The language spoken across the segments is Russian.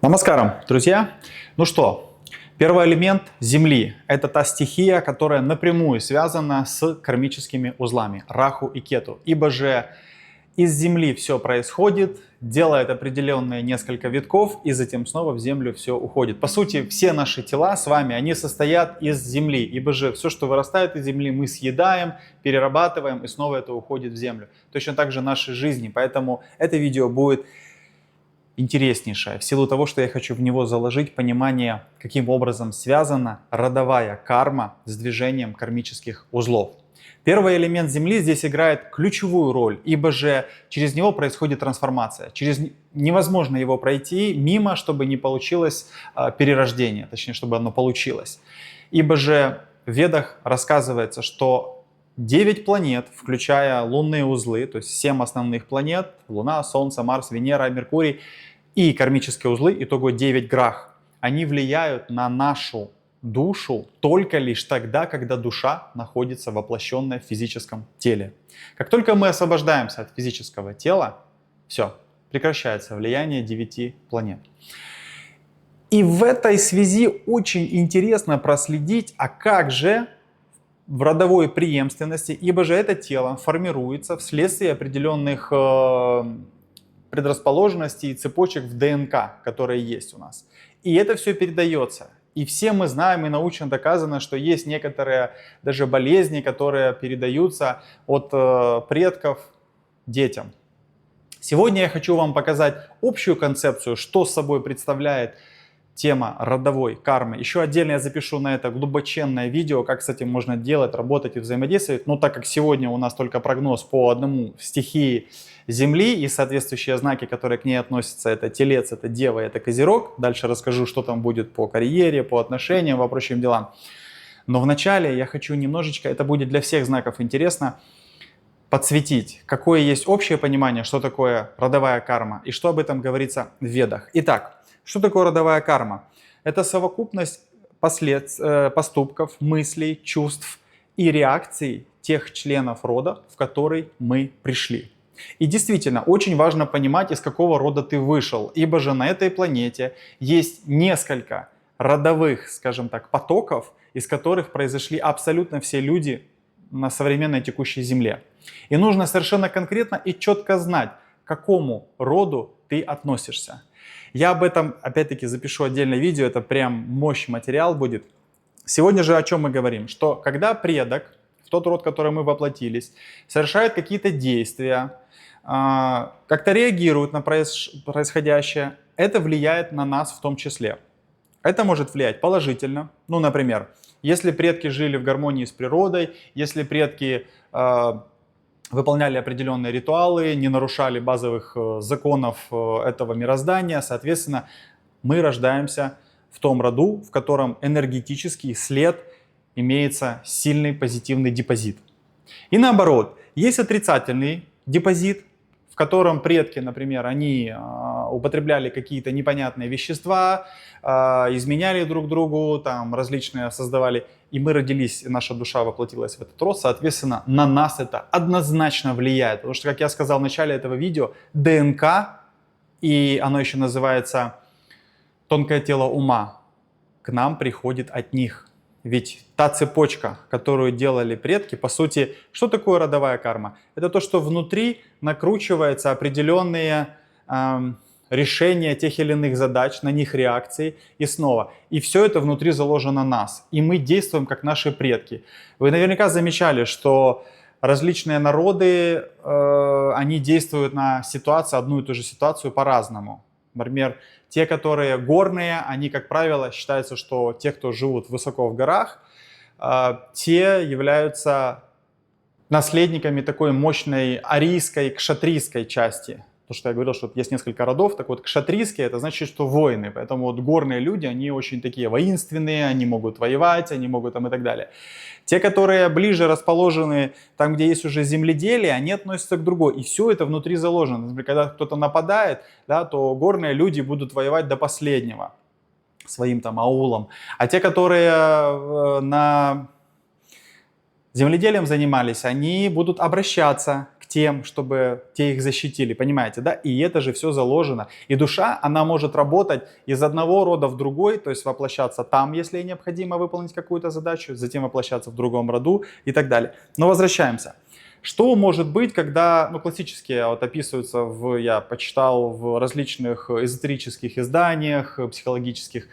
Намаскарам, друзья! Ну что, первый элемент Земли– это та стихия, которая напрямую связана с кармическими узлами Раху и Кету. Ибо же из Земли все происходит, делает определенные несколько витков, и затем снова в Землю все уходит. По сути, все наши тела с вами, они состоят из Земли. Ибо же все, что вырастает из Земли, мы съедаем, перерабатываем, и снова это уходит в Землю. Точно так же наши жизни. Поэтому это видео будет интереснейшее, в силу того, что я хочу в него заложить понимание, каким образом связана родовая карма с движением кармических узлов. Первый элемент Земли здесь играет ключевую роль, ибо же через него происходит трансформация. Невозможно его пройти мимо, чтобы не получилось перерождение, точнее, чтобы оно получилось. Ибо же в Ведах рассказывается, что 9 планет, включая лунные узлы, то есть 7 основных планет, Луна, Солнце, Марс, Венера, Меркурий, и кармические узлы, итого 9 грах, они влияют на нашу душу только лишь тогда, когда душа находится воплощенная в физическом теле. Как только мы освобождаемся от физического тела, все, прекращается влияние 9 планет. И в этой связи очень интересно проследить, а как же в родовой преемственности, ибо же это тело формируется вследствие определенных предрасположенностей и цепочек в ДНК, которые есть у нас. И это все передается. И все мы знаем, и научно доказано, что есть некоторые даже болезни, которые передаются от предков детям. Сегодня я хочу вам показать общую концепцию, что собой представляет тема родовой кармы. Еще отдельно я запишу на это глубоченное видео, как с этим можно делать, работать и взаимодействовать. Но так как сегодня у нас только прогноз по одному стихии Земли и соответствующие знаки, которые к ней относятся, это Телец, это Дева, это Козерог. Дальше расскажу, что там будет по карьере, по отношениям, по прочим делам. Но вначале я хочу немножечко, это будет для всех знаков интересно, подсветить, какое есть общее понимание, что такое родовая карма и что об этом говорится в Ведах. Итак, что такое родовая карма? Это совокупность поступков, мыслей, чувств и реакций тех членов рода, в который мы пришли. И действительно, очень важно понимать, из какого рода ты вышел, ибо же на этой планете есть несколько родовых, скажем так, потоков, из которых произошли абсолютно все люди на современной текущей Земле. И нужно совершенно конкретно и четко знать, к какому роду ты относишься. Я об этом, опять-таки, запишу отдельное видео, это прям мощный материал будет. Сегодня же о чем мы говорим? Что когда предок, в тот род, в который мы воплотились, совершает какие-то действия, как-то реагирует на происходящее, это влияет на нас в том числе. Это может влиять положительно. Ну, например, если предки жили в гармонии с природой, если предки выполняли определенные ритуалы, не нарушали базовых законов этого мироздания, соответственно, мы рождаемся в том роду, в котором энергетический след имеется сильный позитивный депозит. И наоборот, есть отрицательный депозит, в котором предки, например, они употребляли какие-то непонятные вещества, изменяли друг другу, там различные создавали, и мы родились, наша душа воплотилась в этот род, соответственно, на нас это однозначно влияет. Потому что, как я сказал в начале этого видео, ДНК, и оно еще называется тонкое тело ума, к нам приходит от них. Ведь та цепочка, которую делали предки, по сути, что такое родовая карма? Это то, что внутри накручиваются определенные решения тех или иных задач, на них реакции и снова. И все это внутри заложено нас. И мы действуем как наши предки. Вы наверняка замечали, что различные народы, они действуют на ситуацию, одну и ту же ситуацию по-разному. Например, те, которые горные, они, как правило, считается, что те, кто живут высоко в горах, те являются наследниками такой мощной арийской, кшатрийской части. То, что я говорил, что есть несколько родов, так вот, кшатрийские, это значит, что воины. Поэтому вот горные люди, они очень такие воинственные, они могут воевать, они могут там и так далее. Те, которые ближе расположены, там, где есть уже земледелие, они относятся к другой. И все это внутри заложено. Например, когда кто-то нападает, да, то горные люди будут воевать до последнего своим там аулом. А те, которые земледелием занимались, они будут обращаться к тем, чтобы те их защитили, понимаете, да? И это же все заложено. И душа, она может работать из одного рода в другой, то есть воплощаться там, если необходимо выполнить какую-то задачу, затем воплощаться в другом роду и так далее. Но возвращаемся. Что может быть, когда, ну, классические вот описываются, я почитал в различных эзотерических изданиях, психологических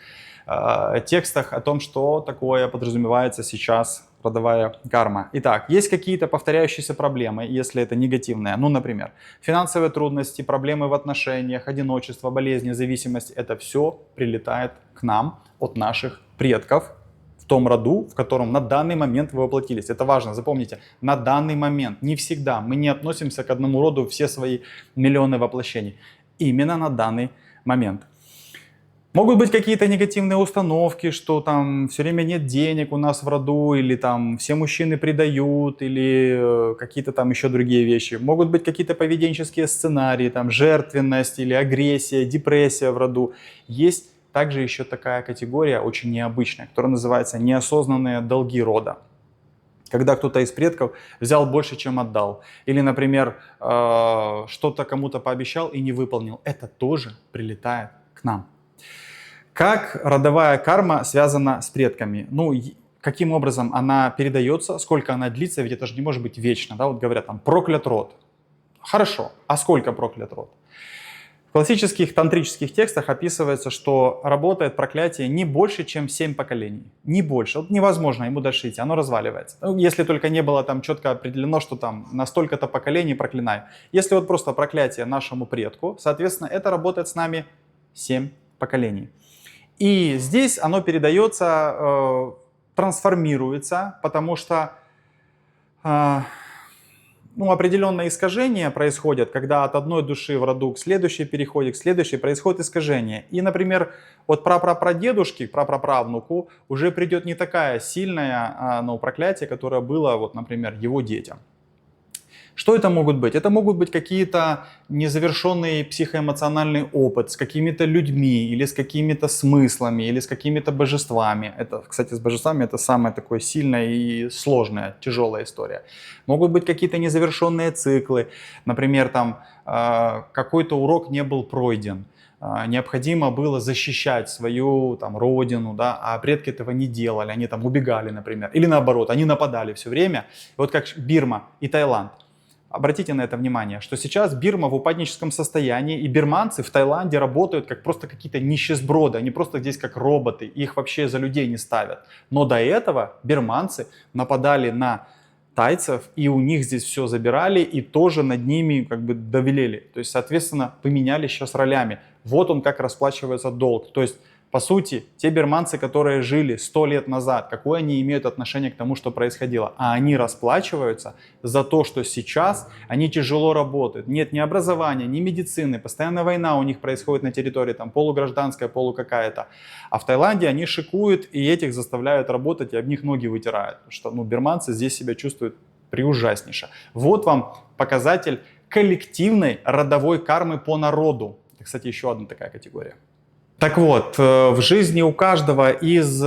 текстах о том, что такое подразумевается сейчас родовая карма. Итак, есть какие-то повторяющиеся проблемы, если это негативные. Ну, например, финансовые трудности, проблемы в отношениях, одиночество, болезни, зависимость. Это все прилетает к нам от наших предков в том роду, в котором на данный момент вы воплотились. Это важно, запомните, на данный момент. Не всегда. Мы не относимся к одному роду все свои миллионы воплощений. Именно на данный момент. Могут быть какие-то негативные установки, что там все время нет денег у нас в роду, или там все мужчины предают, или какие-то там еще другие вещи. Могут быть какие-то поведенческие сценарии, там жертвенность или агрессия, депрессия в роду. Есть также еще такая категория, очень необычная, которая называется неосознанные долги рода. Когда кто-то из предков взял больше, чем отдал. Или, например, что-то кому-то пообещал и не выполнил. Это тоже прилетает к нам. Как родовая карма связана с предками? Ну, каким образом она передается, сколько она длится, ведь это же не может быть вечно, да, вот говорят там проклят род. Хорошо, а сколько проклят род? В классических тантрических текстах описывается, что работает проклятие не больше, чем 7 поколений. Не больше. Вот невозможно ему дальше идти, оно разваливается. Ну, если только не было там четко определено, что там на столько-то поколений проклинай. Если вот просто проклятие нашему предку, соответственно, это работает с нами 7 поколений. И здесь оно передается, трансформируется, потому что определенные искажения происходят, когда от одной души в роду к следующей переходит, к следующей происходит искажение. И, например, от прапрапрадедушки к прапраправнуку уже придет не такая сильное проклятие, которое было, вот, например, его детям. Что это могут быть? Это могут быть какие-то незавершенный психоэмоциональный опыт с какими-то людьми, или с какими-то смыслами, или с какими-то божествами. Это, кстати, с божествами это самая такая сильная и сложная, тяжелая история. Могут быть какие-то незавершенные циклы. Например, там какой-то урок не был пройден. Необходимо было защищать свою там, родину, да, а предки этого не делали, они там убегали, например. Или наоборот, они нападали все время. Вот как Бирма и Таиланд. Обратите на это внимание, что сейчас Бирма в упадническом состоянии, и бирманцы в Таиланде работают как просто какие-то нищеброды, они просто здесь как роботы, их вообще за людей не ставят. Но до этого бирманцы нападали на тайцев, и у них здесь все забирали, и тоже над ними как бы давилели. То есть, соответственно, поменяли сейчас ролями. Вот он как расплачивается долг. То есть, по сути, те бирманцы, которые жили 100 лет назад, какое они имеют отношение к тому, что происходило? А они расплачиваются за то, что сейчас они тяжело работают. Нет ни образования, ни медицины, постоянная война у них происходит на территории, там полугражданская, полукакая-то. А в Таиланде они шикуют и этих заставляют работать, и об них ноги вытирают. Потому что бирманцы здесь себя чувствуют преужаснейше. Вот вам показатель коллективной родовой кармы по народу. Это, кстати, еще одна такая категория. Так вот, в жизни у каждого из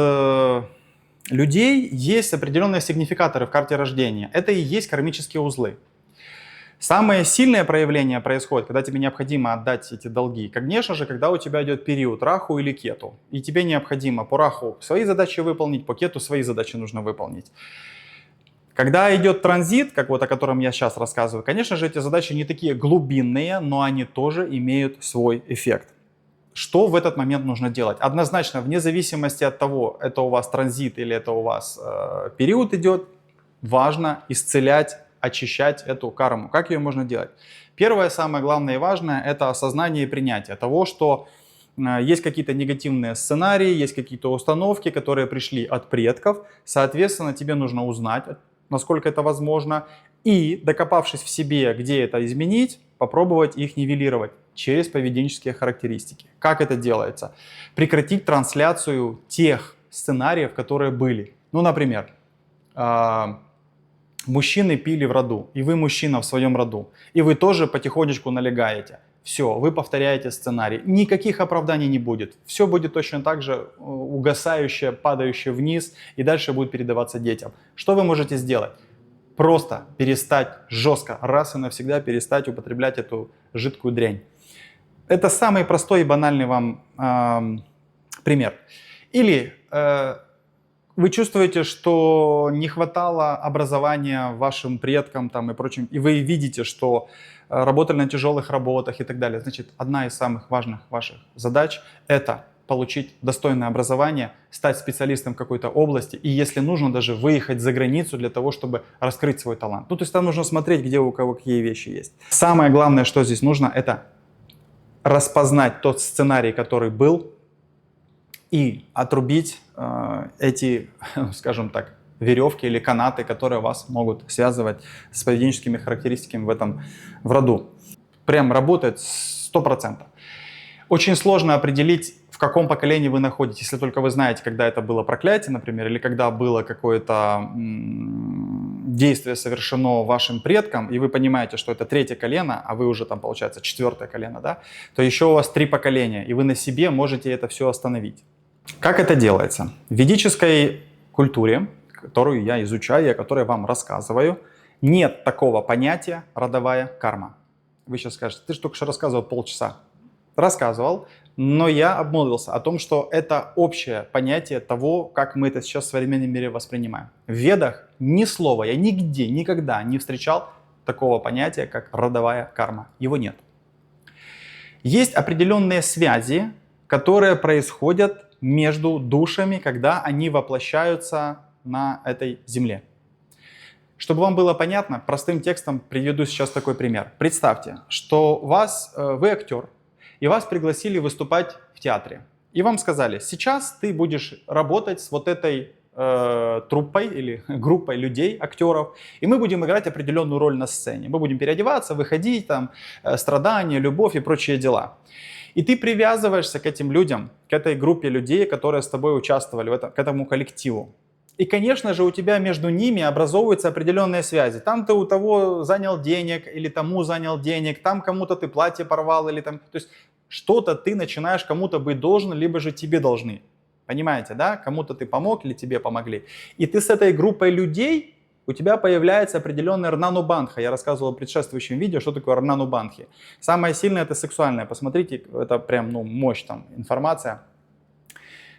людей есть определенные сигнификаторы в карте рождения. Это и есть кармические узлы. Самое сильное проявление происходит, когда тебе необходимо отдать эти долги. Конечно же, когда у тебя идет период раху или кету, и тебе необходимо по раху свои задачи выполнить, по кету свои задачи нужно выполнить. Когда идет транзит, как вот о котором я сейчас рассказываю, конечно же, эти задачи не такие глубинные, но они тоже имеют свой эффект. Что в этот момент нужно делать? Однозначно, вне зависимости от того, это у вас транзит или это у вас период идет, важно исцелять, очищать эту карму. Как ее можно делать? Первое, самое главное и важное, это осознание и принятие того, что есть какие-то негативные сценарии, есть какие-то установки, которые пришли от предков. Соответственно, тебе нужно узнать, насколько это возможно, и, докопавшись в себе, где это изменить, попробовать их нивелировать через поведенческие характеристики. Как это делается? Прекратить трансляцию тех сценариев, которые были. Ну, например, мужчины пили в роду, и вы мужчина в своем роду, и вы тоже потихонечку налегаете. Все, вы повторяете сценарий. Никаких оправданий не будет. Все будет точно так же угасающее, падающее вниз, и дальше будет передаваться детям. Что вы можете сделать? просто перестать жестко, раз и навсегда перестать употреблять эту жидкую дрянь. Это самый простой и банальный вам пример. Или вы чувствуете, что не хватало образования вашим предкам там, и прочим, и вы видите, что работали на тяжелых работах и так далее. Значит, одна из самых важных ваших задач – это получить достойное образование, стать специалистом в какой-то области и, если нужно, даже выехать за границу для того, чтобы раскрыть свой талант. Ну, то есть там нужно смотреть, где у кого какие вещи есть. Самое главное, что здесь нужно, это распознать тот сценарий, который был, и отрубить эти, скажем так, веревки или канаты, которые вас могут связывать с поведенческими характеристиками в роду. Прям работает 100%. Очень сложно определить, в каком поколении вы находитесь, если только вы знаете, когда это было проклятие, например, или когда было какое-то действие совершено вашим предкам, и вы понимаете, что это третье колено, а вы уже там, получается, четвертое колено, да, то еще у вас 3 поколения, и вы на себе можете это все остановить. Как это делается? В ведической культуре, которую я изучаю, о которой я вам рассказываю, нет такого понятия родовая карма. Вы сейчас скажете, ты же только что рассказывал полчаса. Рассказывал, но я обмолвился о том, что это общее понятие того, как мы это сейчас в современном мире воспринимаем. В Ведах ни слова, я нигде, никогда не встречал такого понятия, как родовая карма. Его нет. Есть определенные связи, которые происходят между душами, когда они воплощаются на этой земле. Чтобы вам было понятно, простым текстом приведу сейчас такой пример. Представьте, что вы актер, и вас пригласили выступать в театре. И вам сказали, сейчас ты будешь работать с вот этой труппой или группой людей, актеров, и мы будем играть определенную роль на сцене. Мы будем переодеваться, выходить, там, страдания, любовь и прочие дела. И ты привязываешься к этим людям, к этой группе людей, которые с тобой участвовали, к этому коллективу. И, конечно же, у тебя между ними образовываются определенные связи. Там ты у того занял денег, или тому занял денег, там кому-то ты платье порвал, или там... То есть что-то ты начинаешь кому-то быть должен, либо же тебе должны. Понимаете, да? Кому-то ты помог или тебе помогли. И ты с этой группой людей, у тебя появляется определенная рнанубандха. Я рассказывал в предшествующем видео, что такое рнанубандхи. Самое сильное это сексуальное. Посмотрите, это прям мощь там, информация.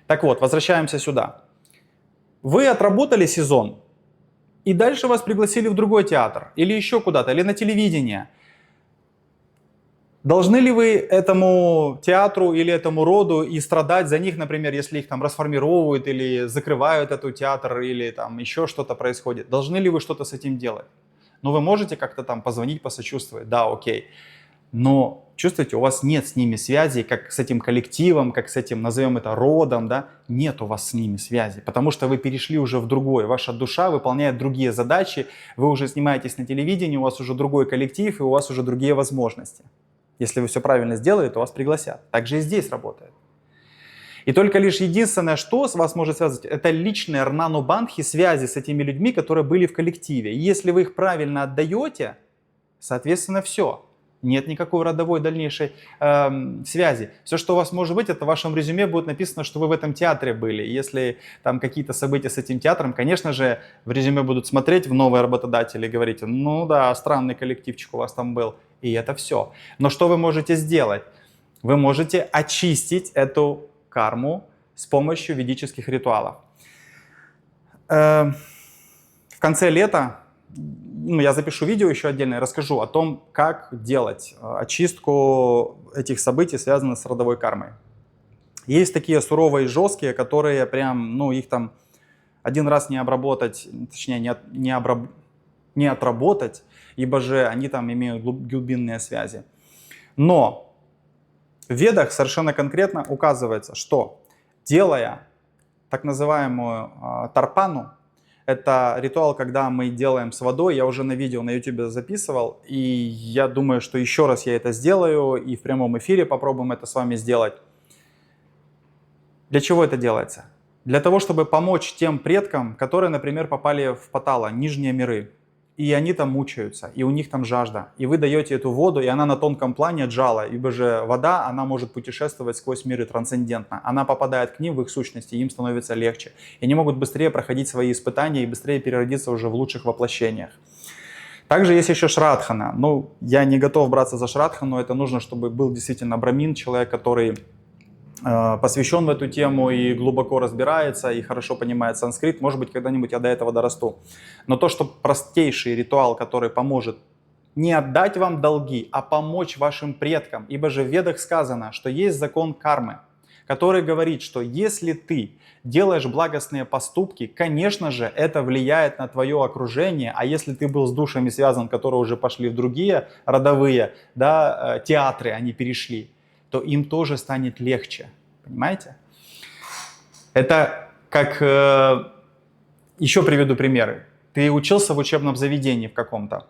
Так вот, возвращаемся сюда. Вы отработали сезон, и дальше вас пригласили в другой театр, или еще куда-то, или на телевидение. Должны ли вы этому театру или этому роду и страдать за них, например, если их там расформировывают или закрывают этот театр, или там еще что-то происходит? Должны ли вы что-то с этим делать? Ну, вы можете как-то там позвонить, посочувствовать, да, окей. Но чувствуете, у вас нет с ними связи, как с этим коллективом, как с этим, назовем это, родом, да? Нет у вас с ними связи, потому что вы перешли уже в другое. Ваша душа выполняет другие задачи, вы уже снимаетесь на телевидении, у вас уже другой коллектив и у вас уже другие возможности. Если вы все правильно сделали, то вас пригласят. Так же и здесь работает. И только лишь единственное, что с вас может связывать, это личные рнанубандхи, связи с этими людьми, которые были в коллективе. И если вы их правильно отдаете, соответственно, все. Нет никакой родовой дальнейшей связи. Все, что у вас может быть, это в вашем резюме будет написано, что вы в этом театре были. Если там какие-то события с этим театром, конечно же, в резюме будут смотреть в новые работодатели и говорить, ну да, странный коллективчик у вас там был. И это все. Но что вы можете сделать? Вы можете очистить эту карму с помощью ведических ритуалов. В конце лета я запишу видео еще отдельно и расскажу о том, как делать очистку этих событий, связанных с родовой кармой. Есть такие суровые и жесткие, которые прям, их там один раз не обработать, точнее не отработать, ибо же они там имеют глубинные связи. Но в Ведах совершенно конкретно указывается, что делая так называемую тарпану, это ритуал, когда мы делаем с водой, я уже на видео на YouTube записывал, и я думаю, что еще раз я это сделаю, и в прямом эфире попробуем это с вами сделать. Для чего это делается? Для того, чтобы помочь тем предкам, которые, например, попали в патала, нижние миры. И они там мучаются, и у них там жажда. И вы даете эту воду, и она на тонком плане джала, ибо же вода, она может путешествовать сквозь миры трансцендентно. Она попадает к ним в их сущности, им становится легче. И они могут быстрее проходить свои испытания и быстрее переродиться уже в лучших воплощениях. Также есть еще шрадхана. Ну, я не готов браться за шрадхану, это нужно, чтобы был действительно брамин, человек, который посвящен в эту тему и глубоко разбирается, и хорошо понимает санскрит. Может быть, когда-нибудь я до этого дорасту. Но то, что простейший ритуал, который поможет не отдать вам долги, а помочь вашим предкам. Ибо же в Ведах сказано, что есть закон кармы, который говорит, что если ты делаешь благостные поступки, конечно же, это влияет на твое окружение. А если ты был с душами связан, которые уже пошли в другие родовые, да, театры, они перешли, то им тоже станет легче. Понимаете? Это как... еще приведу примеры. Ты учился в учебном заведении в каком-то.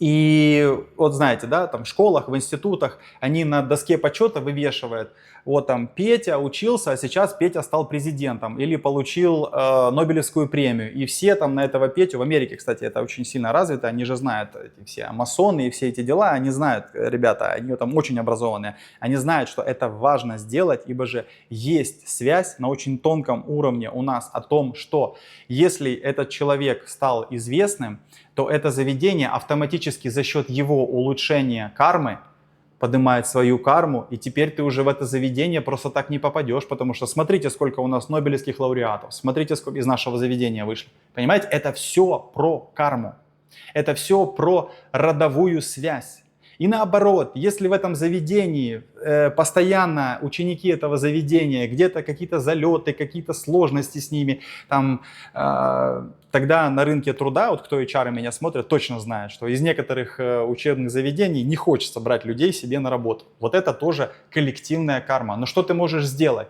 И вот знаете, да, там в школах, в институтах они на доске почета вывешивают, вот там Петя учился, а сейчас Петя стал президентом или получил Нобелевскую премию. И все там на этого Петю, в Америке, кстати, это очень сильно развито, они же знают, эти все масоны и все эти дела, они знают, ребята, они там очень образованные, они знают, что это важно сделать, ибо же есть связь на очень тонком уровне у нас о том, что если этот человек стал известным, то это заведение автоматически за счет его улучшения кармы поднимает свою карму, и теперь ты уже в это заведение просто так не попадешь, потому что смотрите, сколько у нас нобелевских лауреатов, смотрите, сколько из нашего заведения вышли. Понимаете, это все про карму, это все про родовую связь. И наоборот, если в этом заведении постоянно ученики этого заведения, где-то какие-то залеты, какие-то сложности с ними, там, тогда на рынке труда, вот кто HR меня смотрит, точно знает, что из некоторых учебных заведений не хочется брать людей себе на работу. Вот это тоже коллективная карма. Но что ты можешь сделать?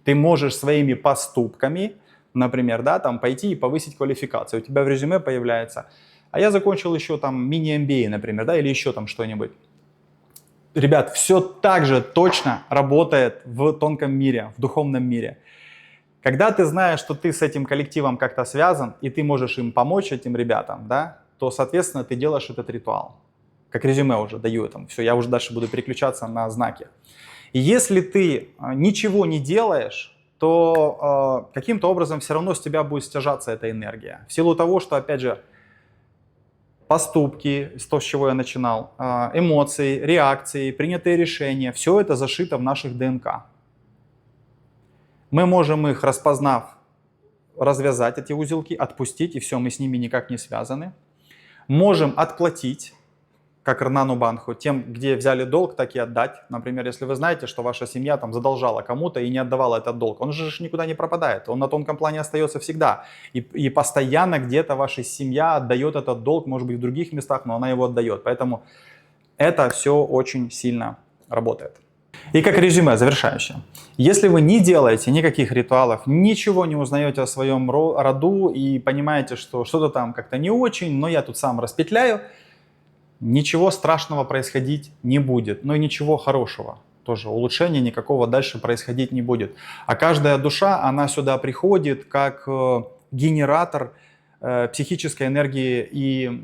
Ты можешь своими поступками, например, да, там, пойти и повысить квалификацию. У тебя в резюме появляется... А я закончил еще там мини-MBA, например, да, или еще там что-нибудь. Ребят, все так же точно работает в тонком мире, в духовном мире. Когда ты знаешь, что ты с этим коллективом как-то связан, и ты можешь им помочь, этим ребятам, да, то, соответственно, ты делаешь этот ритуал. Как резюме уже даю этому. Все, я уже дальше буду переключаться на знаки. И если ты ничего не делаешь, то каким-то образом все равно с тебя будет стяжаться эта энергия. В силу того, что, опять же, поступки, то, с чего я начинал, эмоции, реакции, принятые решения, все это зашито в наших ДНК. Мы можем их, распознав, развязать эти узелки, отпустить, и все, мы с ними никак не связаны. Можем отплатить, как Рнану Банху, тем, где взяли долг, так и отдать. Например, если вы знаете, что ваша семья там задолжала кому-то и не отдавала этот долг, он же никуда не пропадает, он на тонком плане остается всегда. И постоянно где-то ваша семья отдает этот долг, может быть, в других местах, но она его отдает. Поэтому это все очень сильно работает. И как резюме завершающее. Если вы не делаете никаких ритуалов, ничего не узнаете о своем роду и понимаете, что что-то там как-то не очень, но я тут сам распетляю, ничего страшного происходить не будет, но и ничего хорошего. Тоже улучшения никакого дальше происходить не будет. А каждая душа, она сюда приходит как генератор психической энергии и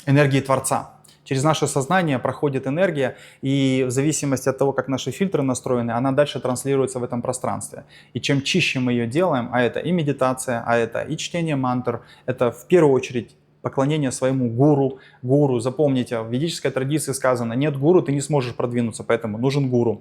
энергии Творца. Через наше сознание проходит энергия, и в зависимости от того, как наши фильтры настроены, она дальше транслируется в этом пространстве. И чем чище мы ее делаем, а это и медитация, а это и чтение мантр, это в первую очередь поклонение своему гуру. Гуру, запомните, в ведической традиции сказано, нет гуру, ты не сможешь продвинуться, поэтому нужен гуру.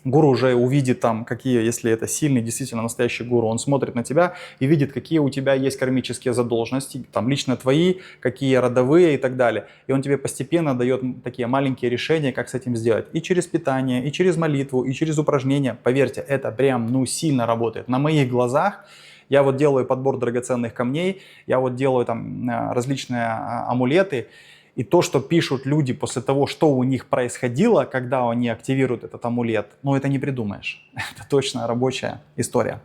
Гуру уже увидит там, какие, если это сильный, действительно настоящий гуру, он смотрит на тебя и видит, какие у тебя есть кармические задолженности, там лично твои, какие родовые и так далее. И он тебе постепенно дает такие маленькие решения, как с этим сделать. И через питание, и через молитву, и через упражнения. Поверьте, это прям, сильно работает. На моих глазах я вот делаю подбор драгоценных камней, я вот делаю там различные амулеты. И то, что пишут люди после того, что у них происходило, когда они активируют этот амулет, это не придумаешь. Это точно рабочая история.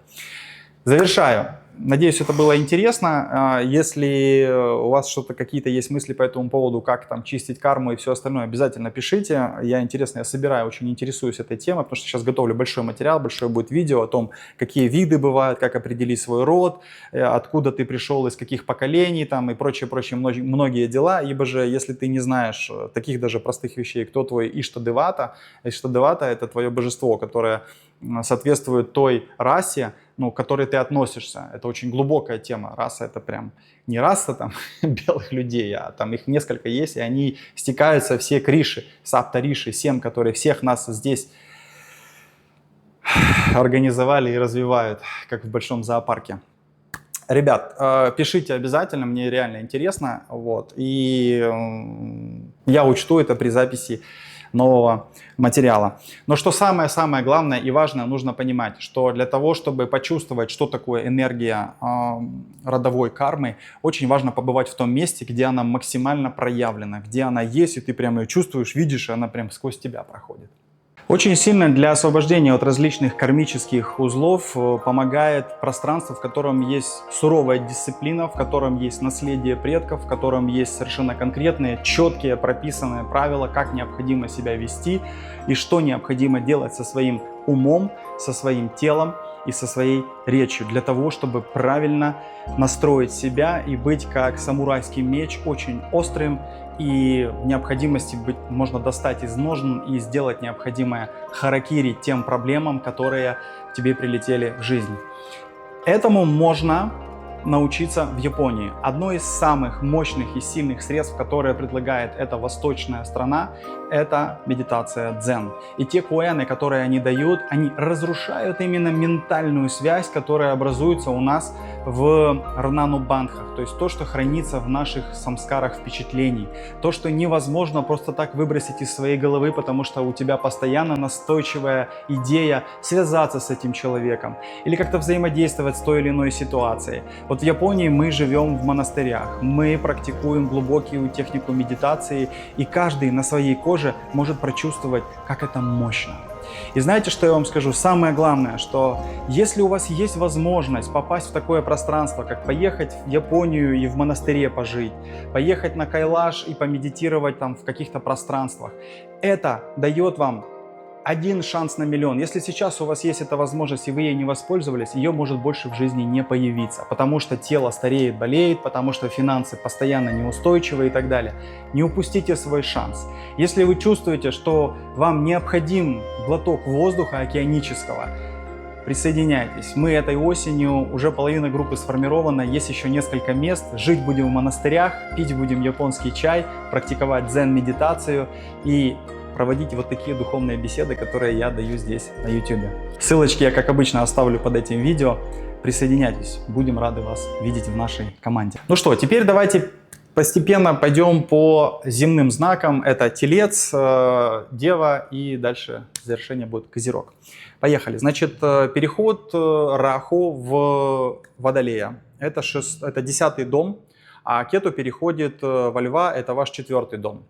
Завершаю. Надеюсь, это было интересно. Если у вас какие-то есть мысли по этому поводу, как там чистить карму и все остальное, обязательно пишите. Я собираю, очень интересуюсь этой темой, потому что сейчас готовлю большой материал, большое будет видео о том, какие виды бывают, как определить свой род, откуда ты пришел, из каких поколений там и прочие многие дела. Ибо же, если ты не знаешь таких даже простых вещей, кто твой Иштадевата, Иштадевата — это твое божество, которое соответствует той расе, к которой ты относишься. Это очень глубокая тема. Раса — это прям не раса там белых людей, а там их несколько есть, и они стекаются все к Риши, Сапта-Риши, 7, которые всех нас здесь организовали и развивают, как в большом зоопарке. Ребят, пишите обязательно, мне реально интересно. Вот, и я учту это при записи нового материала. Но что самое главное и важное, нужно понимать, что для того, чтобы почувствовать, что такое энергия родовой кармы, очень важно побывать в том месте, где она максимально проявлена, где она есть, и ты прямо ее чувствуешь, видишь, и она прям сквозь тебя проходит. Очень сильно для освобождения от различных кармических узлов помогает пространство, в котором есть суровая дисциплина, в котором есть наследие предков, в котором есть совершенно конкретные, четкие, прописанные правила, как необходимо себя вести и что необходимо делать со своим умом, со своим телом и со своей речью, для того, чтобы правильно настроить себя и быть как самурайский меч, очень острым, и в необходимости можно достать из ножен и сделать необходимое харакири тем проблемам, которые тебе прилетели в жизнь. Этому можно научиться в Японии. Одно из самых мощных и сильных средств, которое предлагает эта восточная страна, это медитация дзен. И те куэны, которые они дают, они разрушают именно ментальную связь, которая образуется у нас в рнанубандхах, то есть то, что хранится в наших самскарах впечатлений, то, что невозможно просто так выбросить из своей головы, потому что у тебя постоянно настойчивая идея связаться с этим человеком или как-то взаимодействовать с той или иной ситуацией. Вот в Японии мы живем в монастырях, мы практикуем глубокую технику медитации, и каждый на своей коже может прочувствовать, как это мощно. И знаете, что я вам скажу? Самое главное, что если у вас есть возможность попасть в такое пространство, как поехать в Японию и в монастыре пожить, поехать на Кайлаш и помедитировать там в каких-то пространствах, это дает вам один шанс на миллион. Если сейчас у вас есть эта возможность и вы ей не воспользовались, ее может больше в жизни не появиться, потому что тело стареет, болеет, потому что финансы постоянно неустойчивы и так далее. Не упустите свой шанс. Если вы чувствуете, что вам необходим глоток воздуха океанического, присоединяйтесь. Мы этой осенью, уже половина группы сформирована, есть еще несколько мест. Жить будем в монастырях, пить будем японский чай, практиковать дзен-медитацию и проводить вот такие духовные беседы, которые я даю здесь на YouTube. Ссылочки я, как обычно, оставлю под этим видео. Присоединяйтесь, будем рады вас видеть в нашей команде. Ну что, теперь давайте постепенно пойдем по земным знакам. Это Телец, Дева и дальше завершение будет Козерог. Поехали. Значит, переход Раху в Водолея. Это 10-й дом, а Кету переходит во Льва, это ваш 4-й дом.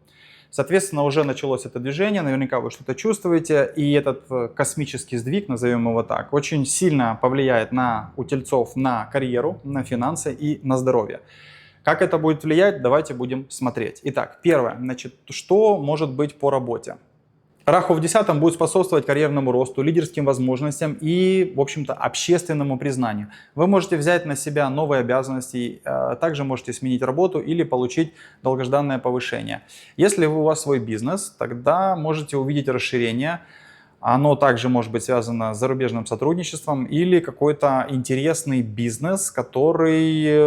Соответственно, уже началось это движение, наверняка вы что-то чувствуете, и этот космический сдвиг, назовем его так, очень сильно повлияет у тельцов на карьеру, на финансы и на здоровье. Как это будет влиять, давайте будем смотреть. Итак, первое, значит, что может быть по работе? Раху в 10-м будет способствовать карьерному росту, лидерским возможностям и, в общем-то, общественному признанию. Вы можете взять на себя новые обязанности, также можете сменить работу или получить долгожданное повышение. Если у вас свой бизнес, тогда можете увидеть расширение. Оно также может быть связано с зарубежным сотрудничеством или какой-то интересный бизнес, который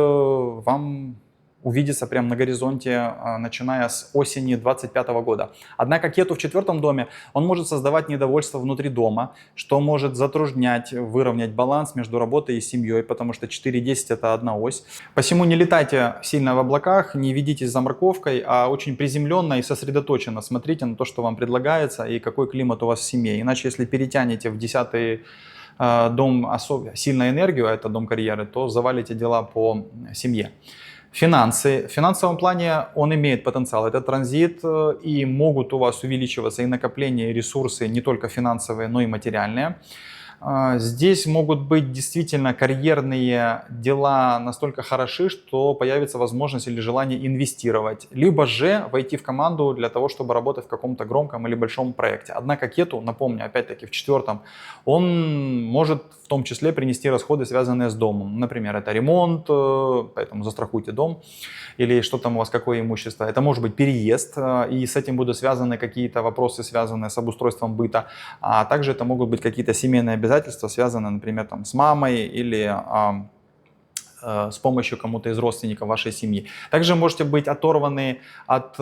вам увидится прямо на горизонте, начиная с осени 2025 года. Однако Кету в 4-м доме, он может создавать недовольство внутри дома, что может затруднять, выровнять баланс между работой и семьей, потому что 4-10 это одна ось. Посему не летайте сильно в облаках, не ведитесь за морковкой, а очень приземленно и сосредоточенно смотрите на то, что вам предлагается и какой климат у вас в семье. Иначе, если перетянете в 10-й дом особо сильно энергию, а это дом карьеры, то завалите дела по семье. Финансы. В финансовом плане он имеет потенциал. Это транзит, и могут у вас увеличиваться и накопления, и ресурсы не только финансовые, но и материальные. Здесь могут быть действительно карьерные дела настолько хороши, что появится возможность или желание инвестировать, либо же войти в команду для того, чтобы работать в каком-то громком или большом проекте. Однако Кету, напомню, опять-таки в четвертом, он может в том числе принести расходы, связанные с домом. Например, это ремонт, поэтому застрахуйте дом, или что там у вас, какое имущество. Это может быть переезд, и с этим будут связаны какие-то вопросы, связанные с обустройством быта. А также это могут быть какие-то семейные обязательства, связанные, например, там, с мамой или с помощью кому-то из родственников вашей семьи. Также можете быть оторваны от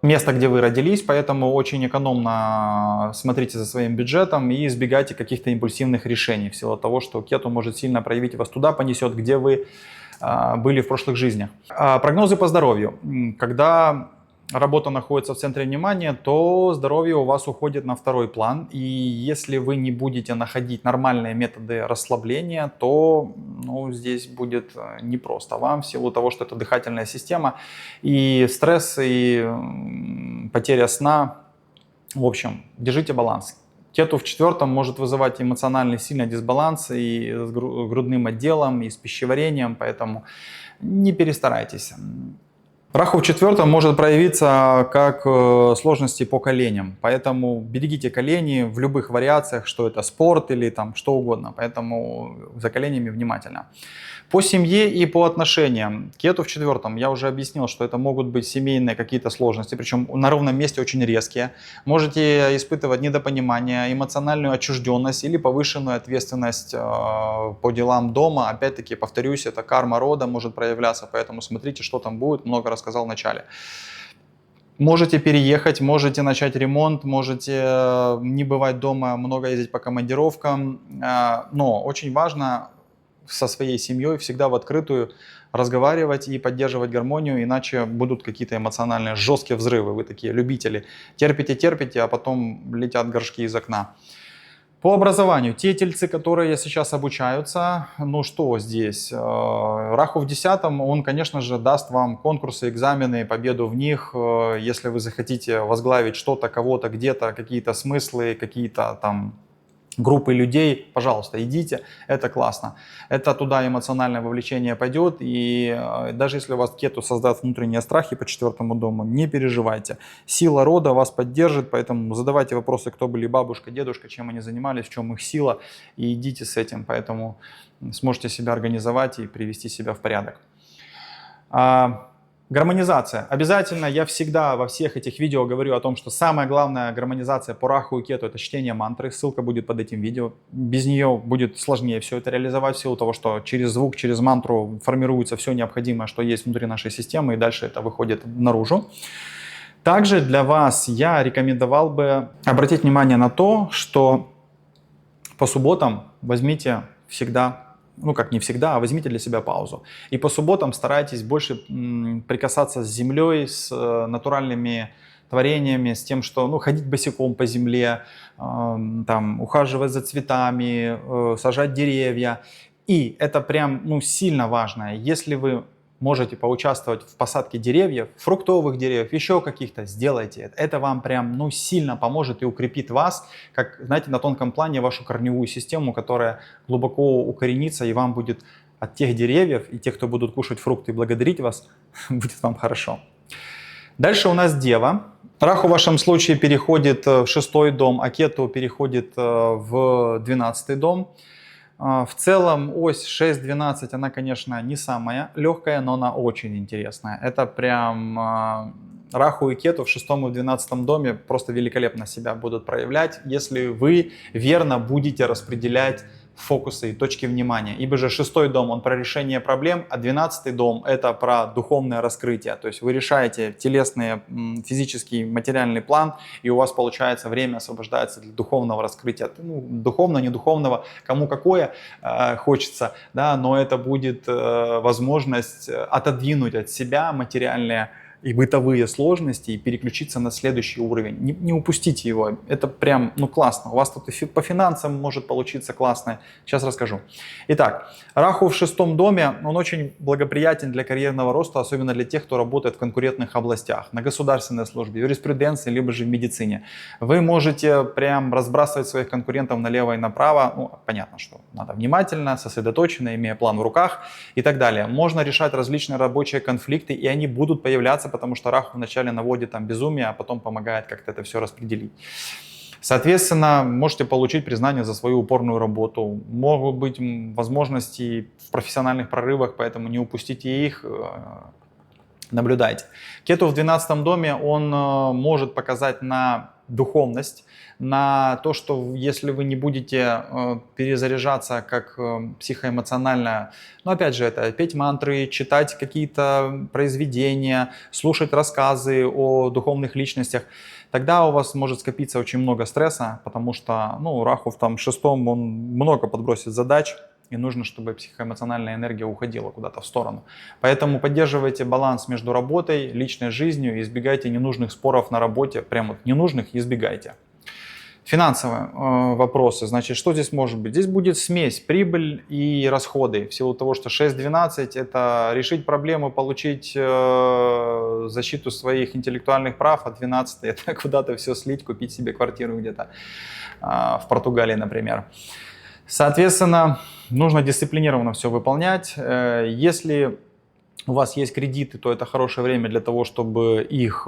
места, где вы родились, поэтому очень экономно смотрите за своим бюджетом и избегайте каких-то импульсивных решений, в силу того, что Кету может сильно проявить, вас туда понесет, где вы были в прошлых жизнях. Прогнозы по здоровью. Когда работа находится в центре внимания, то здоровье у вас уходит на второй план. И если вы не будете находить нормальные методы расслабления, то здесь будет непросто вам, в силу того, что это дыхательная система. И стресс, и потеря сна. В общем, держите баланс. Кету в четвертом может вызывать эмоциональный сильный дисбаланс и с грудным отделом, и с пищеварением, поэтому не перестарайтесь. Раху в четвертом может проявиться как сложности по коленям, поэтому берегите колени в любых вариациях, что это спорт или там что угодно, поэтому за коленями внимательно. По семье и по отношениям. Кету в четвертом, я уже объяснил, что это могут быть семейные какие-то сложности, причем на ровном месте очень резкие. Можете испытывать недопонимание, эмоциональную отчужденность или повышенную ответственность по делам дома. Опять-таки, повторюсь, это карма рода может проявляться, поэтому смотрите, что там будет, много рассказал в начале. Можете переехать, можете начать ремонт, можете не бывать дома, много ездить по командировкам, но очень важно со своей семьей всегда в открытую разговаривать и поддерживать гармонию, иначе будут какие-то эмоциональные жесткие взрывы. Вы такие любители. Терпите, а потом летят горшки из окна. По образованию. Те тельцы, которые сейчас обучаются, что здесь? Раху в 10-м, он, конечно же, даст вам конкурсы, экзамены, победу в них. Если вы захотите возглавить что-то, кого-то, где-то, какие-то смыслы, какие-то там группы людей, пожалуйста, идите, это классно. Это туда эмоциональное вовлечение пойдет, и даже если у вас Кету создаст внутренние страхи по четвертому дому, не переживайте. Сила рода вас поддержит, поэтому задавайте вопросы, кто были бабушка, дедушка, чем они занимались, в чем их сила, и идите с этим, поэтому сможете себя организовать и привести себя в порядок. Гармонизация. Обязательно я всегда во всех этих видео говорю о том, что самая главная гармонизация по Раху и Кету — это чтение мантры. Ссылка будет под этим видео. Без нее будет сложнее все это реализовать, в силу того, что через звук, через мантру формируется все необходимое, что есть внутри нашей системы, и дальше это выходит наружу. Также для вас я рекомендовал бы обратить внимание на то, что по субботам возьмите всегда, как не всегда, а возьмите для себя паузу. И по субботам старайтесь больше прикасаться с землей, с натуральными творениями, с тем, что ходить босиком по земле, ухаживать за цветами, сажать деревья. И это прям сильно важно. Если вы можете поучаствовать в посадке деревьев, фруктовых деревьев, еще каких-то, сделайте это. Это вам прям сильно поможет и укрепит вас, как, знаете, на тонком плане вашу корневую систему, которая глубоко укоренится, и вам будет от тех деревьев и тех, кто будут кушать фрукты и благодарить вас, будет вам хорошо. Дальше у нас Дева. Раху в вашем случае переходит в 6-й дом, а Кету переходит в 12-й дом. В целом ось 6-12, она, конечно, не самая легкая, но она очень интересная. Это прям Раху и Кету в 6-м и 12-м доме просто великолепно себя будут проявлять, если вы верно будете распределять фокусы и точки внимания. Ибо же 6-й дом, он про решение проблем, а 12-й дом — это про духовное раскрытие. То есть вы решаете телесный, физический, материальный план, и у вас, получается, время освобождается для духовного раскрытия. Духовного, не духовного, кому какое хочется, да, но это будет возможность отодвинуть от себя материальные и бытовые сложности, и переключиться на следующий уровень. Не упустите его, это прям, ну, классно. У вас тут и по финансам может получиться классно. Сейчас расскажу. Итак, Раху в 6-м доме, он очень благоприятен для карьерного роста, особенно для тех, кто работает в конкурентных областях, на государственной службе, юриспруденции, либо же в медицине. Вы можете прям разбрасывать своих конкурентов налево и направо. Ну, понятно, что надо внимательно, сосредоточенно, имея план в руках и так далее. Можно решать различные рабочие конфликты, и они будут появляться, потому что Раху вначале наводит там безумие, а потом помогает как-то это все распределить. Соответственно, можете получить признание за свою упорную работу. Могут быть возможности в профессиональных прорывах, поэтому не упустите их, наблюдайте. Кету в 12-м доме, он может показать на духовность, на то, что если вы не будете перезаряжаться как психоэмоционально, но опять же это петь мантры, читать какие-то произведения, слушать рассказы о духовных личностях, тогда у вас может скопиться очень много стресса, потому что, ну, Раху в там 6-м, он много подбросит задач, и нужно, чтобы психоэмоциональная энергия уходила куда-то в сторону. Поэтому поддерживайте баланс между работой, личной жизнью, избегайте ненужных споров на работе, прям вот ненужных избегайте. Финансовые вопросы, значит, что здесь может быть? Здесь будет смесь, прибыль и расходы. В силу того, что 6-12 это решить проблему, получить защиту своих интеллектуальных прав, а 12 это куда-то все слить, купить себе квартиру где-то в Португалии, например. Соответственно, нужно дисциплинированно все выполнять. Если у вас есть кредиты, то это хорошее время для того, чтобы их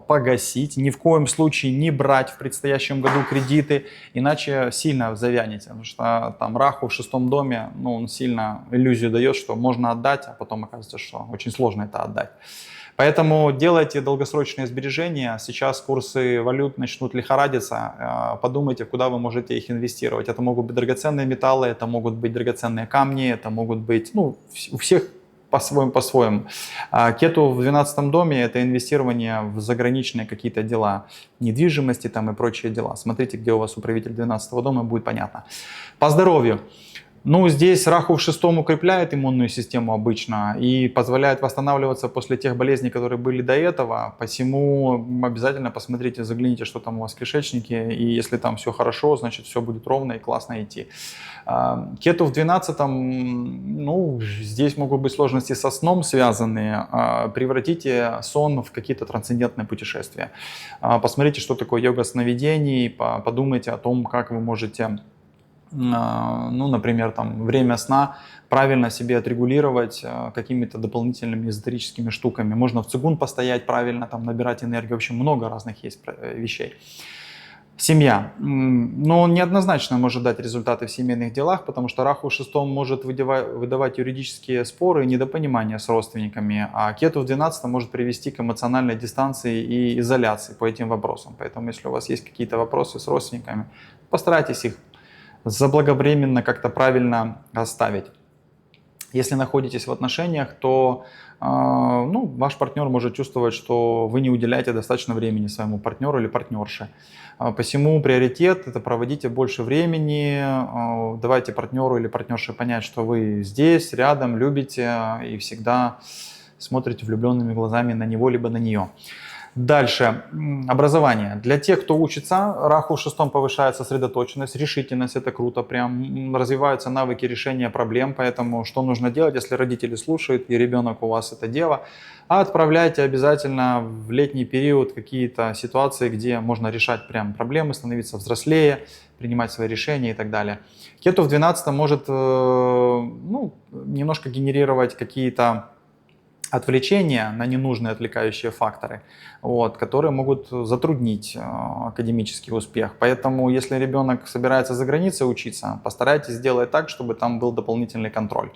погасить. Ни в коем случае не брать в предстоящем году кредиты, иначе сильно завянете. Потому что там Раху в 6-м доме, ну, он сильно иллюзию дает, что можно отдать, а потом оказывается, что очень сложно это отдать. Поэтому делайте долгосрочные сбережения. Сейчас курсы валют начнут лихорадиться. Подумайте, куда вы можете их инвестировать. Это могут быть драгоценные металлы, это могут быть драгоценные камни, это могут быть, ну, у всех по-своему. Кету в 12-м доме – это инвестирование в заграничные какие-то дела, недвижимости там и прочие дела. Смотрите, где у вас управитель 12-го дома, будет понятно. По здоровью. Ну, здесь Раху в 6-м укрепляет иммунную систему обычно и позволяет восстанавливаться после тех болезней, которые были до этого. Посему обязательно посмотрите, загляните, что там у вас в кишечнике. И если там все хорошо, значит все будет ровно и классно идти. Кету в 12-м, ну, здесь могут быть сложности со сном связанные. Превратите сон в какие-то трансцендентные путешествия. Посмотрите, что такое йога сновидений, подумайте о том, как вы можете... ну, например, там, время сна правильно себе отрегулировать какими-то дополнительными эзотерическими штуками. Можно в цигун постоять правильно, там, набирать энергию. В общем, много разных есть вещей. Семья. Но он неоднозначно может дать результаты в семейных делах, потому что Раху в 6-м может выдавать юридические споры и недопонимания с родственниками, а Кету в 12-м может привести к эмоциональной дистанции и изоляции по этим вопросам. Поэтому, если у вас есть какие-то вопросы с родственниками, постарайтесь их заблаговременно как-то правильно оставить. Если находитесь в отношениях, то ну, ваш партнер может чувствовать, что вы не уделяете достаточно времени своему партнеру или партнерше. Посему приоритет – это проводите больше времени, давайте партнеру или партнерше понять, что вы здесь, рядом, любите и всегда смотрите влюбленными глазами на него либо на нее. Дальше. Образование. Для тех, кто учится, Раху в 6-м повышает сосредоточенность, решительность, это круто, прям развиваются навыки решения проблем, поэтому что нужно делать, если родители слушают и ребенок у вас это дева, отправляйте обязательно в летний период какие-то ситуации, где можно решать прям проблемы, становиться взрослее, принимать свои решения и так далее. Кету в 12-м может ну, немножко генерировать какие-то отвлечения на ненужные отвлекающие факторы, вот, которые могут затруднить академический успех. Поэтому, если ребенок собирается за границей учиться, постарайтесь сделать так, чтобы там был дополнительный контроль.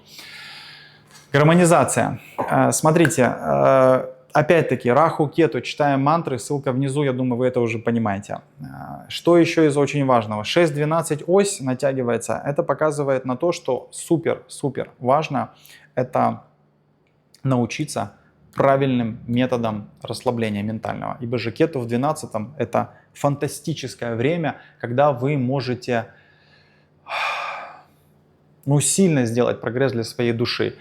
Гармонизация. Смотрите, опять-таки, Раху, Кету, читаем мантры, ссылка внизу, я думаю, вы это уже понимаете. Что еще из очень важного? 6-12 ось натягивается, это показывает на то, что супер важно, это научиться правильным методам расслабления ментального. Ибо же Кету в 12-м это фантастическое время, когда вы можете ну, сильно сделать прогресс для своей души.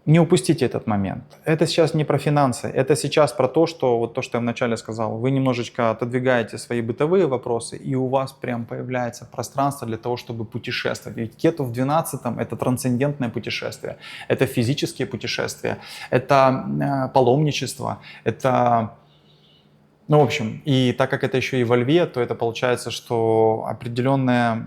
Не упустите этот момент. Это сейчас не про финансы, это сейчас про то, что вот то, что я вначале сказал. Вы немножечко отодвигаете свои бытовые вопросы, и у вас прям появляется пространство для того, чтобы путешествовать. Ведь Кету в 12-м — это трансцендентное путешествие, это физические путешествия, это паломничество, это... Ну, в общем, и так как это еще и во Льве, то это получается, что определенное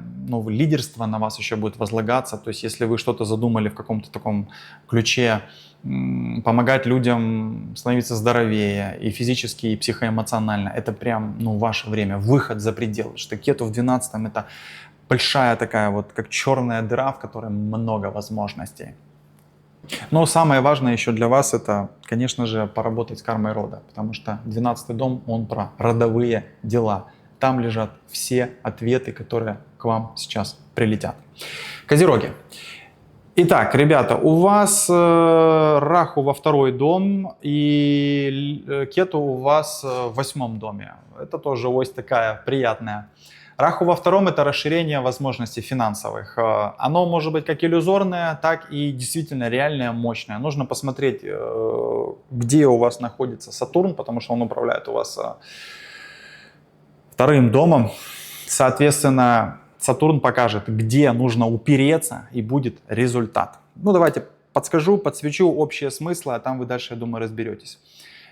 лидерство на вас еще будет возлагаться. То есть если вы что-то задумали в каком-то таком ключе, помогать людям становиться здоровее и физически, и психоэмоционально, это прям ваше время, выход за пределы. Что Кету в 12-м — это большая такая вот, как черная дыра, в которой много возможностей. Но самое важное еще для вас — это, конечно же, поработать с кармой рода, потому что 12-й дом, он про родовые дела. Там лежат все ответы, которые к вам сейчас прилетят. Козероги. Итак, ребята, у вас Раху во 2-й дом и Кету у вас в 8-м доме. Это тоже ось такая приятная. Раху во 2-м — это расширение возможностей финансовых. Оно может быть как иллюзорное, так и действительно реальное, мощное. Нужно посмотреть, где у вас находится Сатурн, потому что он управляет у вас 2-м домом. Соответственно, Сатурн покажет, где нужно упереться, и будет результат. Давайте подскажу, подсвечу общие смыслы, а там вы дальше, я думаю, разберетесь.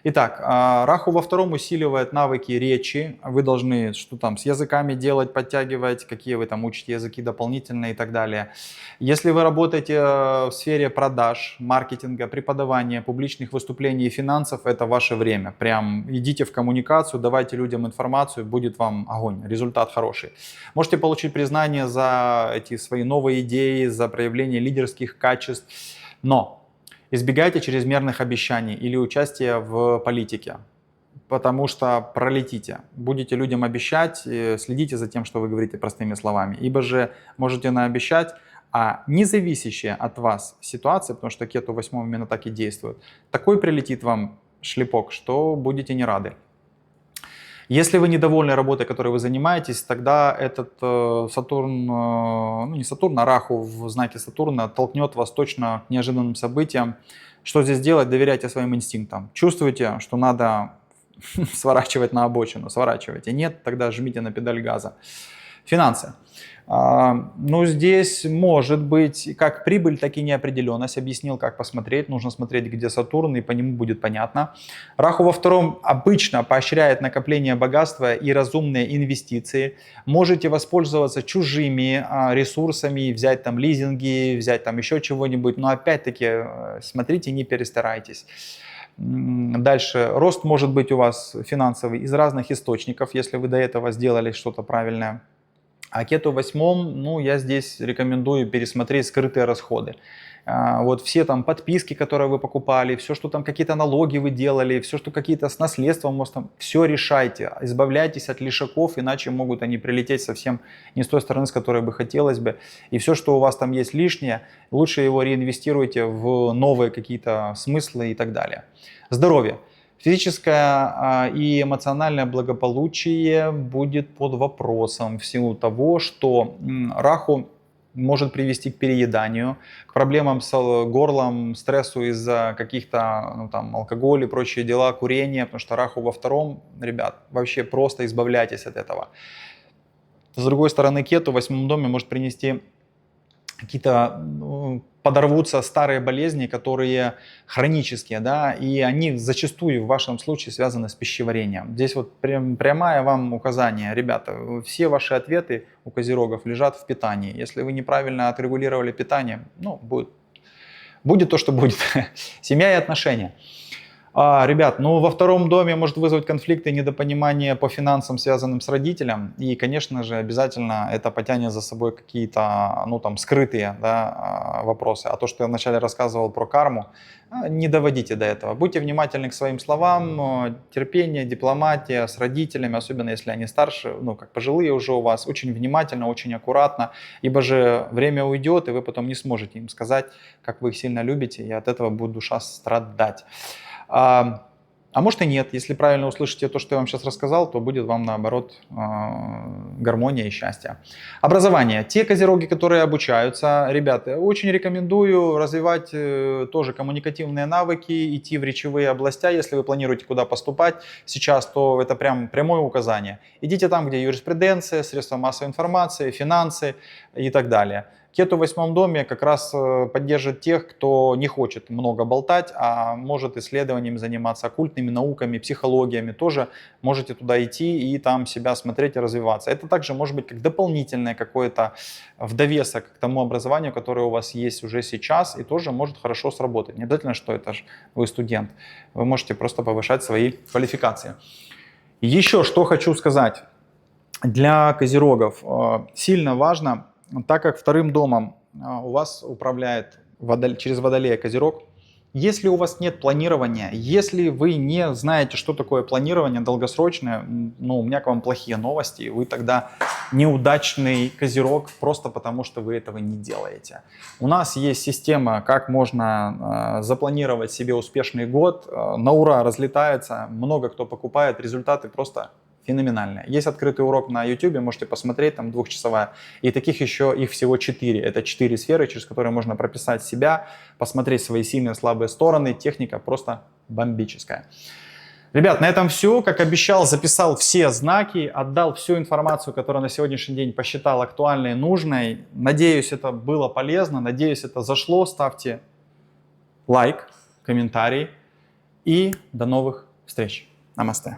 Итак, Раху во 2-м усиливает навыки речи. Вы должны что там с языками делать, подтягивать, какие вы там учите языки дополнительные и так далее. Если вы работаете в сфере продаж, маркетинга, преподавания, публичных выступлений и финансов, это ваше время. Прям идите в коммуникацию, давайте людям информацию, будет вам огонь, результат хороший. Можете получить признание за эти свои новые идеи, за проявление лидерских качеств, но избегайте чрезмерных обещаний или участия в политике, потому что пролетите. Будете людям обещать, следите за тем, что вы говорите простыми словами. Ибо же можете наобещать, а независящая от вас ситуация, потому что Кету в 8-м именно так и действует, такой прилетит вам шлепок, что будете не рады. Если вы недовольны работой, которой вы занимаетесь, тогда этот Сатурн, не Сатурн, а Раху в знаке Сатурна толкнет вас точно к неожиданным событиям. Что здесь делать? Доверяйте своим инстинктам. Чувствуете, что надо сворачивать на обочину, сворачивайте. Нет, тогда жмите на педаль газа. Финансы. Здесь может быть как прибыль, так и неопределенность. Объяснил, как посмотреть. Нужно смотреть, где Сатурн, и по нему будет понятно. Раху во 2-м обычно поощряет накопление богатства и разумные инвестиции. Можете воспользоваться чужими ресурсами, взять там лизинги, взять там еще чего-нибудь. Но опять-таки смотрите, не перестарайтесь. Дальше. Рост может быть у вас финансовый из разных источников, если вы до этого сделали что-то правильное. А Кету в 8-м, я здесь рекомендую пересмотреть скрытые расходы. Вот все там подписки, которые вы покупали, все, что там какие-то налоги вы делали, все, что какие-то с наследством, может, там, все решайте, избавляйтесь от лишаков, иначе могут они прилететь совсем не с той стороны, с которой бы хотелось бы. И все, что у вас там есть лишнее, лучше его реинвестируйте в новые какие-то смыслы и так далее. Здоровье. Физическое и эмоциональное благополучие будет под вопросом в силу того, что Раху может привести к перееданию, к проблемам с горлом, стрессу из-за каких-то алкоголя и прочие дела, курения, потому что Раху во 2-м, ребят, вообще просто избавляйтесь от этого. С другой стороны, Кету в 8-м доме может принести какие-то подорвутся старые болезни, которые хронические, да, и они зачастую в вашем случае связаны с пищеварением. Здесь вот прямое вам указание, ребята, все ваши ответы у козерогов лежат в питании. Если вы неправильно отрегулировали питание, будет то, что будет. Семья и отношения. Ребят, во 2-м доме может вызвать конфликты и недопонимание по финансам, связанным с родителем. И, конечно же, обязательно это потянет за собой какие-то, скрытые, да, вопросы. А то, что я вначале рассказывал про карму, не доводите до этого. Будьте внимательны к своим словам, терпение, дипломатия с родителями, особенно если они старше, как пожилые уже у вас. Очень внимательно, очень аккуратно, ибо же время уйдет, и вы потом не сможете им сказать, как вы их сильно любите, и от этого будет душа страдать. А может и нет. Если правильно услышите то, что я вам сейчас рассказал, то будет вам наоборот гармония и счастье. Образование. Те козероги, которые обучаются, ребята, очень рекомендую развивать тоже коммуникативные навыки, идти в речевые области. Если вы планируете куда поступать сейчас, то это прям прямое указание. Идите там, где юриспруденция, средства массовой информации, финансы и так далее. Кету в 8 доме как раз поддержит тех, кто не хочет много болтать, а может исследованиями заниматься, оккультными науками, психологиями. Тоже можете туда идти и там себя смотреть и развиваться. Это также может быть как дополнительное какое-то в довесок к тому образованию, которое у вас есть уже сейчас, и тоже может хорошо сработать. Не обязательно, что это же вы студент. Вы можете просто повышать свои квалификации. Еще что хочу сказать. Для козерогов сильно важно, так как вторым домом у вас управляет через Водолея Козерог, если у вас нет планирования, если вы не знаете, что такое планирование долгосрочное, ну, у меня к вам плохие новости, вы тогда неудачный Козерог просто потому, что вы этого не делаете. У нас есть система, как можно запланировать себе успешный год, на ура разлетается, много кто покупает, результаты просто феноменальные. Есть открытый урок на YouTube, можете посмотреть, там 2-часовая. И таких еще, их всего 4. Это 4 сферы, через которые можно прописать себя, посмотреть свои сильные и слабые стороны. Техника просто бомбическая. Ребят, на этом все. Как обещал, записал все знаки, отдал всю информацию, которую на сегодняшний день посчитал актуальной и нужной. Надеюсь, это было полезно, надеюсь, это зашло. Ставьте лайк, комментарий и до новых встреч. Намасте.